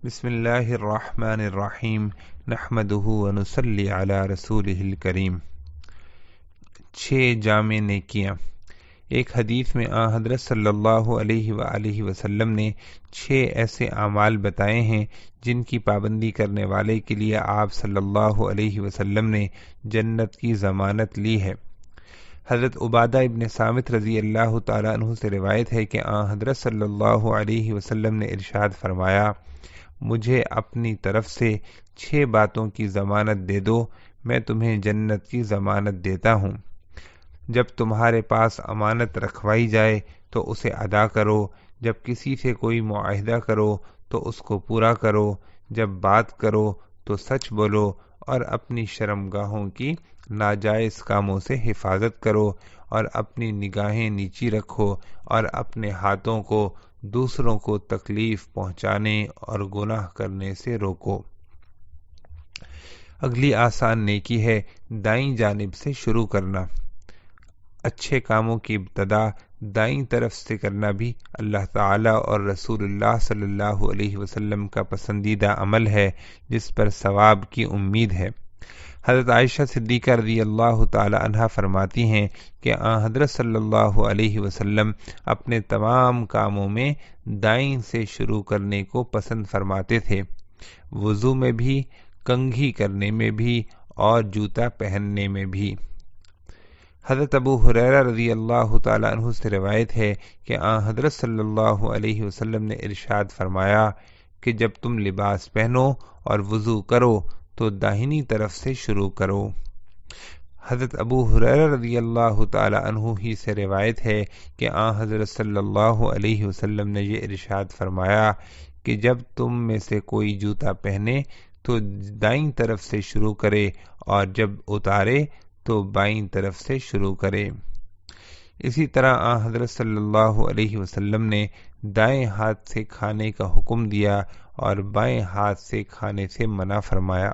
بسم اللہ الرحمن الرحیم نحمدہ ونصلی علی رسولہ الکریم۔ 6 جامع نیکیاں۔ ایک حدیث میں حضرت صلی اللہ علیہ وآلہ وسلم نے 6 ایسے اعمال بتائے ہیں جن کی پابندی کرنے والے کے لیے آپ صلی اللہ علیہ وسلم نے جنت کی ضمانت لی ہے۔ حضرت عبادہ ابن صامت رضی اللہ تعالیٰ عنہ سے روایت ہے کہ حضرت صلی اللہ علیہ وسلم نے ارشاد فرمایا، مجھے اپنی طرف سے 6 باتوں کی ضمانت دے دو، میں تمہیں جنت کی ضمانت دیتا ہوں۔ جب تمہارے پاس امانت رکھوائی جائے تو اسے ادا کرو، جب کسی سے کوئی معاہدہ کرو تو اس کو پورا کرو، جب بات کرو تو سچ بولو، اور اپنی شرمگاہوں کی ناجائز کاموں سے حفاظت کرو، اور اپنی نگاہیں نیچی رکھو، اور اپنے ہاتھوں کو دوسروں کو تکلیف پہنچانے اور گناہ کرنے سے روکو۔ اگلی آسان نیکی ہے دائیں جانب سے شروع کرنا۔ اچھے کاموں کی ابتدا دائیں طرف سے کرنا بھی اللہ تعالیٰ اور رسول اللہ صلی اللہ علیہ وسلم کا پسندیدہ عمل ہے، جس پر ثواب کی امید ہے۔ حضرت عائشہ صدیقہ رضی اللہ تعالی عنہا فرماتی ہیں کہ حضرت صلی اللہ علیہ وسلم اپنے تمام کاموں میں دائیں سے شروع کرنے کو پسند فرماتے تھے، وضو میں بھی، کنگھی کرنے میں بھی، اور جوتا پہننے میں بھی۔ حضرت ابو ہریرہ رضی اللہ تعالی عنہ سے روایت ہے کہ حضرت صلی اللہ علیہ وسلم نے ارشاد فرمایا کہ جب تم لباس پہنو اور وضو کرو تو داہنی طرف سے شروع کرو۔ حضرت ابو ہریرہ رضی اللہ تعالی عنہ ہی سے روایت ہے کہ حضرت صلی اللہ علیہ وسلم نے یہ ارشاد فرمایا کہ جب تم میں سے کوئی جوتا پہنے تو دائیں طرف سے شروع کرے، اور جب اتارے تو بائیں طرف سے شروع کرے۔ اسی طرح حضرت صلی اللہ علیہ وسلم نے دائیں ہاتھ سے کھانے کا حکم دیا اور بائیں ہاتھ سے کھانے سے منع فرمایا۔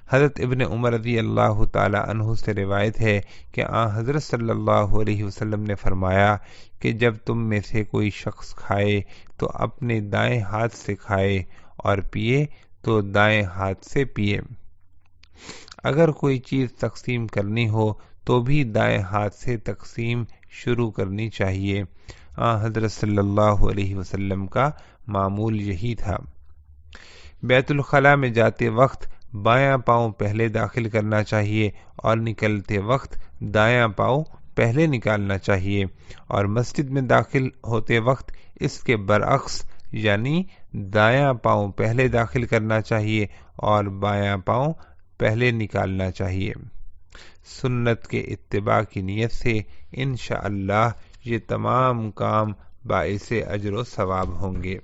حضرت ابن عمر رضی اللہ تعالی عنہ سے روایت ہے کہ حضرت صلی اللہ علیہ وسلم نے فرمایا کہ جب تم میں سے کوئی شخص کھائے تو اپنے دائیں ہاتھ سے کھائے، اور پیے تو دائیں ہاتھ سے پیے۔ اگر کوئی چیز تقسیم کرنی ہو تو بھی دائیں ہاتھ سے تقسیم شروع کرنی چاہیے۔ حضرت صلی اللہ علیہ وسلم کا معمول یہی تھا۔ بیت الخلاء میں جاتے وقت بایاں پاؤں پہلے داخل کرنا چاہیے، اور نکلتے وقت دایاں پاؤں پہلے نکالنا چاہیے، اور مسجد میں داخل ہوتے وقت اس کے برعکس، یعنی دایاں پاؤں پہلے داخل کرنا چاہیے اور بایاں پاؤں پہلے نکالنا چاہیے۔ سنت کے اتباع کی نیت سے انشاءاللہ یہ تمام کام باعث اجر و ثواب ہوں گے۔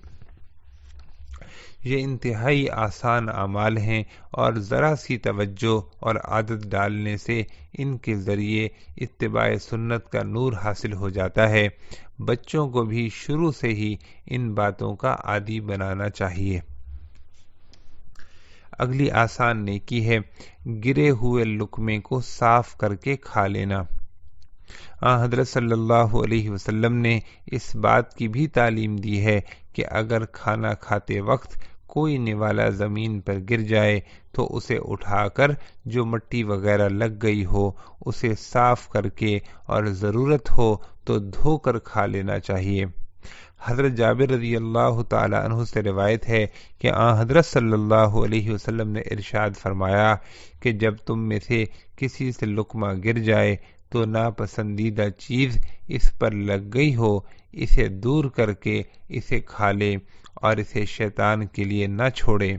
یہ انتہائی آسان اعمال ہیں، اور ذرا سی توجہ اور عادت ڈالنے سے ان کے ذریعے اتباع سنت کا نور حاصل ہو جاتا ہے۔ بچوں کو بھی شروع سے ہی ان باتوں کا عادی بنانا چاہیے۔ اگلی آسان نیکی ہے گرے ہوئے لقمے کو صاف کر کے کھا لینا۔ حضرت صلی اللہ علیہ وسلم نے اس بات کی بھی تعلیم دی ہے کہ اگر کھانا کھاتے وقت کوئی نوالا زمین پر گر جائے تو اسے اٹھا کر جو مٹی وغیرہ لگ گئی ہو اسے صاف کر کے، اور ضرورت ہو تو دھو کر کھا لینا چاہیے۔ حضرت جابر رضی اللہ تعالی عنہ سے روایت ہے کہ حضرت صلی اللہ علیہ وسلم نے ارشاد فرمایا کہ جب تم میں سے کسی سے لقمہ گر جائے تو ناپسندیدہ چیز اس پر لگ گئی ہو، اسے دور کر کے اسے کھا لے، اور اسے شیطان کے لیے نہ چھوڑے۔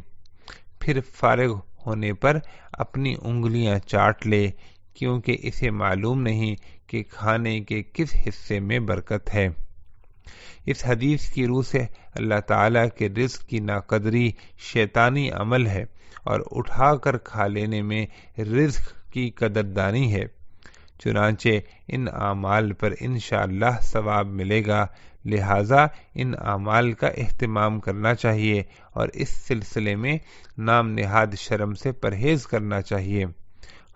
پھر فارغ ہونے پر اپنی انگلیاں چاٹ لے، کیونکہ اسے معلوم نہیں کہ کھانے کے کس حصے میں برکت ہے۔ اس حدیث کی روح سے اللہ تعالیٰ کے رزق کی ناقدری شیطانی عمل ہے، اور اٹھا کر کھا لینے میں رزق کی قدردانی ہے۔ چنانچہ ان اعمال پر انشاءاللہ ثواب ملے گا، لہٰذا ان اعمال کا اہتمام کرنا چاہیے، اور اس سلسلے میں نام نہاد شرم سے پرہیز کرنا چاہیے۔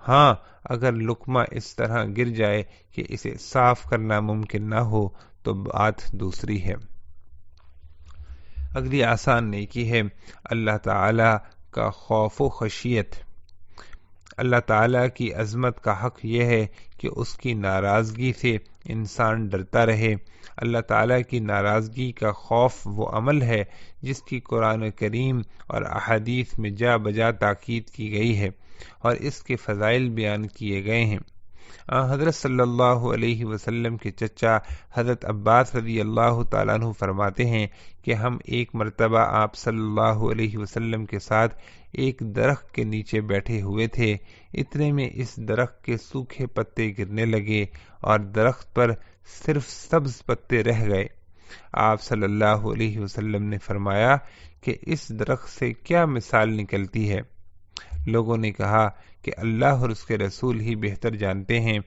ہاں، اگر لقمہ اس طرح گر جائے کہ اسے صاف کرنا ممکن نہ ہو تو بات دوسری ہے۔ اگلی آسان نیکی ہے اللہ تعالی کا خوف و خشیت۔ اللہ تعالیٰ کی عظمت کا حق یہ ہے کہ اس کی ناراضگی سے انسان ڈرتا رہے۔ اللہ تعالیٰ کی ناراضگی کا خوف وہ عمل ہے جس کی قرآن کریم اور احادیث میں جا بجا تاکید کی گئی ہے اور اس کے فضائل بیان کیے گئے ہیں۔ حضرت صلی اللہ علیہ وسلم کے چچا حضرت عباس رضی اللہ تعالیٰ عنہ فرماتے ہیں کہ ہم ایک مرتبہ آپ صلی اللہ علیہ وسلم کے ساتھ ایک درخت کے نیچے بیٹھے ہوئے تھے، اتنے میں اس درخت کے سوکھے پتے گرنے لگے اور درخت پر صرف سبز پتے رہ گئے۔ آپ صلی اللہ علیہ وسلم نے فرمایا کہ اس درخت سے کیا مثال نکلتی ہے؟ لوگوں نے کہا کہ اللہ اور اس کے رسول ہی بہتر جانتے ہیں۔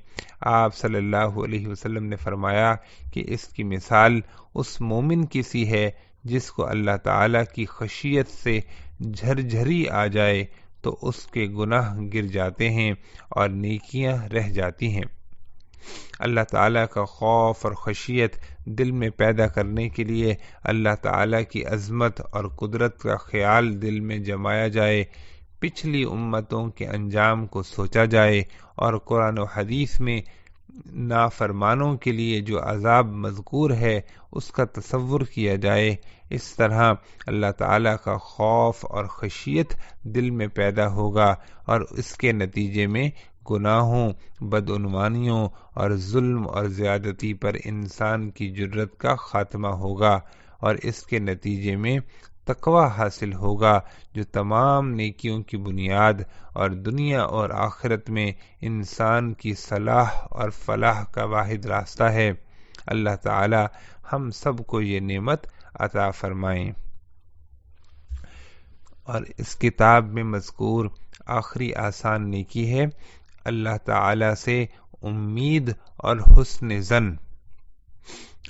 آپ صلی اللہ علیہ وسلم نے فرمایا کہ اس کی مثال اس مومن کی سی ہے جس کو اللہ تعالیٰ کی خشیت سے جھرجھری آ جائے تو اس کے گناہ گر جاتے ہیں اور نیکیاں رہ جاتی ہیں۔ اللہ تعالیٰ کا خوف اور خشیت دل میں پیدا کرنے کے لیے اللہ تعالیٰ کی عظمت اور قدرت کا خیال دل میں جمایا جائے، پچھلی امتوں کے انجام کو سوچا جائے اور قرآن و حدیث میں نافرمانوں کے لیے جو عذاب مذکور ہے اس کا تصور کیا جائے۔ اس طرح اللہ تعالیٰ کا خوف اور خشیت دل میں پیدا ہوگا اور اس کے نتیجے میں گناہوں، بدعنوانیوں اور ظلم اور زیادتی پر انسان کی جرت کا خاتمہ ہوگا اور اس کے نتیجے میں تقوی حاصل ہوگا جو تمام نیکیوں کی بنیاد اور دنیا اور آخرت میں انسان کی صلاح اور فلاح کا واحد راستہ ہے۔ اللہ تعالی ہم سب کو یہ نعمت عطا فرمائیں۔ اور اس کتاب میں مذکور آخری آسان نیکی ہے اللہ تعالی سے امید اور حسن ظن۔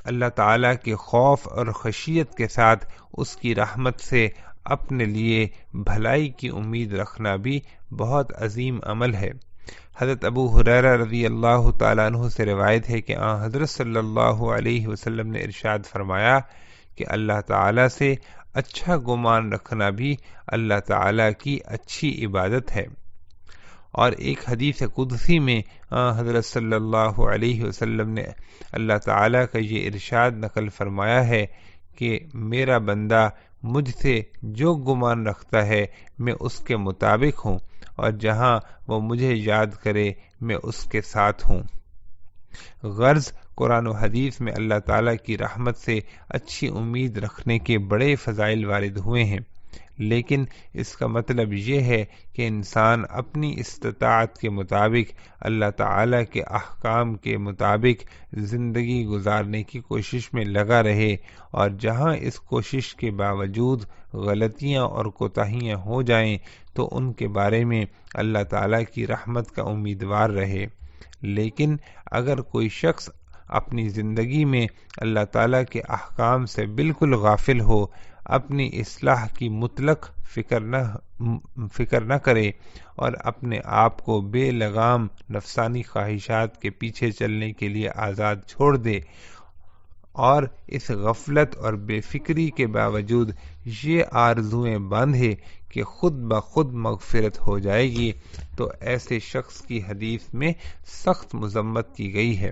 اللہ تعالیٰ کے خوف اور خشیت کے ساتھ اس کی رحمت سے اپنے لیے بھلائی کی امید رکھنا بھی بہت عظیم عمل ہے۔ حضرت ابو ہریرہ رضی اللہ تعالیٰ عنہ سے روایت ہے کہ حضرت صلی اللہ علیہ وسلم نے ارشاد فرمایا کہ اللہ تعالیٰ سے اچھا گمان رکھنا بھی اللہ تعالیٰ کی اچھی عبادت ہے۔ اور ایک حدیث قدسی میں حضرت صلی اللہ علیہ وسلم نے اللہ تعالیٰ کا یہ ارشاد نقل فرمایا ہے کہ میرا بندہ مجھ سے جو گمان رکھتا ہے میں اس کے مطابق ہوں، اور جہاں وہ مجھے یاد کرے میں اس کے ساتھ ہوں۔ غرض قرآن و حدیث میں اللہ تعالیٰ کی رحمت سے اچھی امید رکھنے کے بڑے فضائل وارد ہوئے ہیں، لیکن اس کا مطلب یہ ہے کہ انسان اپنی استطاعت کے مطابق اللہ تعالیٰ کے احکام کے مطابق زندگی گزارنے کی کوشش میں لگا رہے، اور جہاں اس کوشش کے باوجود غلطیاں اور کوتاہیاں ہو جائیں تو ان کے بارے میں اللہ تعالیٰ کی رحمت کا امیدوار رہے۔ لیکن اگر کوئی شخص اپنی زندگی میں اللہ تعالیٰ کے احکام سے بالکل غافل ہو، اپنی اصلاح کی مطلق فکر نہ کرے اور اپنے آپ کو بے لگام نفسانی خواہشات کے پیچھے چلنے کے لیے آزاد چھوڑ دے، اور اس غفلت اور بے فکری کے باوجود یہ آرزویں باندھے کہ خود بخود مغفرت ہو جائے گی، تو ایسے شخص کی حدیث میں سخت مذمت کی گئی ہے۔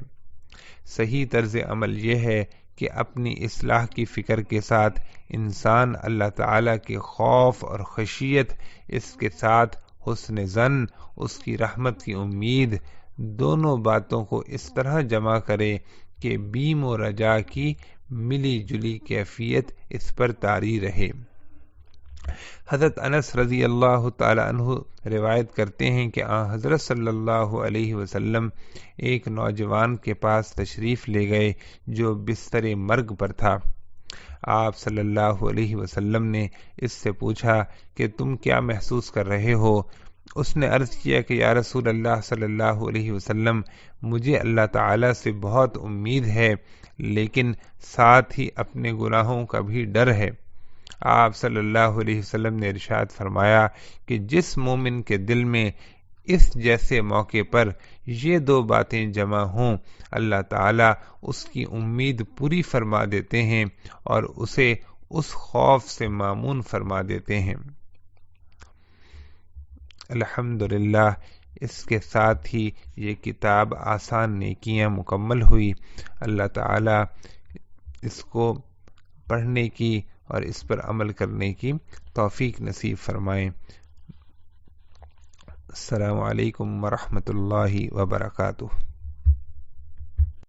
صحیح طرز عمل یہ ہے کہ اپنی اصلاح کی فکر کے ساتھ انسان اللہ تعالیٰ کے خوف اور خشیت، اس کے ساتھ حسن ظن، اس کی رحمت کی امید، دونوں باتوں کو اس طرح جمع کرے کہ بیم و رجا کی ملی جلی کیفیت اس پر طاری رہے۔ حضرت انس رضی اللہ تعالی عنہ روایت کرتے ہیں کہ حضرت صلی اللہ علیہ وسلم ایک نوجوان کے پاس تشریف لے گئے جو بستر مرگ پر تھا۔ آپ صلی اللہ علیہ وسلم نے اس سے پوچھا کہ تم کیا محسوس کر رہے ہو؟ اس نے عرض کیا کہ یا رسول اللہ صلی اللہ علیہ وسلم، مجھے اللہ تعالیٰ سے بہت امید ہے، لیکن ساتھ ہی اپنے گناہوں کا بھی ڈر ہے۔ آپ صلی اللہ علیہ وسلم نے ارشاد فرمایا کہ جس مومن کے دل میں اس جیسے موقع پر یہ دو باتیں جمع ہوں، اللہ تعالیٰ اس کی امید پوری فرما دیتے ہیں اور اسے اس خوف سے مامون فرما دیتے ہیں۔ الحمدللہ، اس کے ساتھ ہی یہ کتاب آسان نیکیاں مکمل ہوئی۔ اللہ تعالی اس کو پڑھنے کی اور اس پر عمل کرنے کی توفیق نصیب فرمائیں۔ السلام علیکم ورحمۃ اللہ وبرکاتہ۔